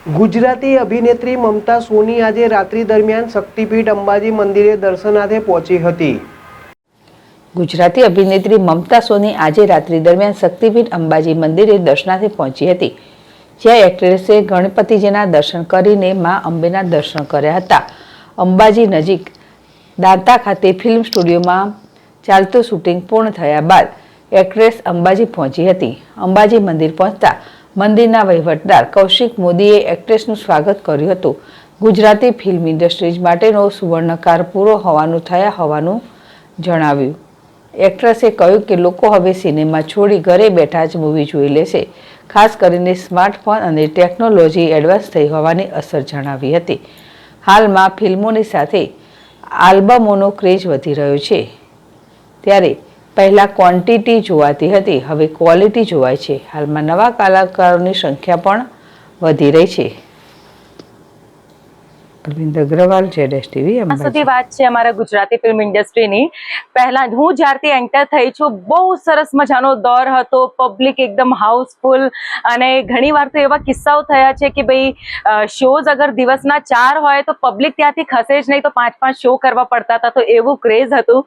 ગુજરાતી અભિનેત્રી મમતા સોની આજે રાત્રિ દરમિયાન શક્તિપીઠ અંબાજી મંદિરે દર્શનાર્થે પહોંચી હતી। ગુજરાતી અભિનેત્રી મમતા સોની આજે રાત્રિ દરમિયાન શક્તિપીઠ અંબાજી મંદિરે દર્શનાર્થે પહોંચી હતી, જ્યાં એક્ટ્રેસે ગણપતિજીના દર્શન કરીને મા અંબેના દર્શન કર્યા હતા। અંબાજી નજીક દાંતા ખાતે ફિલ્મ સ્ટુડિયોમાં ચાલતું શૂટિંગ પૂર્ણ થયા બાદ એક્ટ્રેસ અંબાજી પહોંચી હતી। અંબાજી મંદિર પહોંચતા મંદિરના વહીવટદાર કૌશિક મોદીએ એક્ટ્રેસનું સ્વાગત કર્યું હતું। ગુજરાતી ફિલ્મ ઇન્ડસ્ટ્રીઝ માટેનો સુવર્ણકાળ પૂરો હોવાનું જણાવ્યું। એક્ટ્રેસે કહ્યું કે લોકો હવે સિનેમા છોડી ઘરે બેઠા જ મૂવી જોઈ લેશે। ખાસ કરીને સ્માર્ટફોન અને ટેકનોલોજી એડવાન્સ થઈ હોવાની અસર જણાવી હતી। હાલમાં ફિલ્મોની સાથે આલ્બમોનો ક્રેઝ વધી રહ્યો છે, ત્યારે પહેલાં ક્વોન્ટિટી જોવાતી હતી, હવે ક્વોલિટી જોવાય છે। હાલમાં નવા કલાકારોની સંખ્યા પણ વધી રહી છે। અરવિંદ અગ્રવાલ, ZSTV સુધી વાત છે અમારા ગુજરાતી ફિલ્મ ઇન્ડસ્ટ્રીની। પહેલા હું જ્યારથી એન્ટર થઈ છું, બહુ સરસ મજાનો દોર હતો, પબ્લિક એકદમ હાઉસફુલ, અને ઘણી વાર તો એવા કિસ્સાઓ થયા છે કે ભાઈ શોઝ અગર દિવસના 4 હોય તો પબ્લિક ત્યાંથી ખસે જ નહીં, તો 5-5 શો કરવા પડતા હતા, તો એવું ક્રેઝ હતું।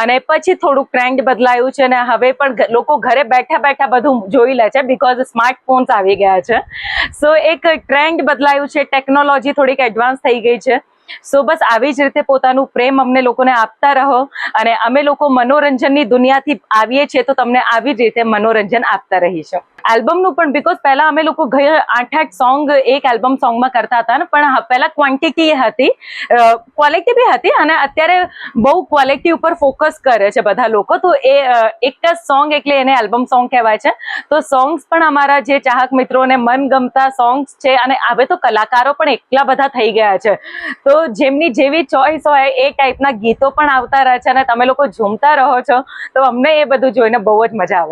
અને પછી થોડુંક ટ્રેન્ડ બદલાયું છે અને હવે પણ લોકો ઘરે બેઠા બેઠા બધું જોઈ લે છે, બીકોઝ સ્માર્ટફોન્સ આવી ગયા છે। સો એક ટ્રેન્ડ બદલાયું છે, ટેકનોલોજી થોડીક એડવાન્સ થઈ ગઈ છે। સો બસ આવી જ રીતે પોતાનું પ્રેમ અમને લોકોને આપતા રહો, અને અમે લોકો મનોરંજનની દુનિયાથી આવીએ છીએ તો તમને આવી જ રીતે મનોરંજન આપતા રહીશું। આલ્બમનું પણ બીકોઝ પહેલા અમે લોકો 8-8 સોંગ એક આલ્બમ સોંગમાં કરતા હતા ને, પણ પહેલા ક્વોન્ટિટી હતી, ક્વોલિટી બી હતી, અને અત્યારે બહુ ક્વોલિટી ઉપર ફોકસ કરે છે બધા લોકો, તો એ એક જ સોંગ એટલે એને આલ્બમ સોંગ કહેવાય છે। તો સોંગ્સ પણ અમારા જે ચાહક મિત્રોને મનગમતા સોંગ્સ છે, અને હવે તો કલાકારો પણ એટલા બધા થઈ ગયા છે, તો જેમની જેવી ચોઈસ હોય એ ટાઈપના ગીતો પણ આવતા રહે છે, અને તમે લોકો ઝૂમતા રહો છો, તો અમને એ બધું જોઈને બહુ જ મજા આવે।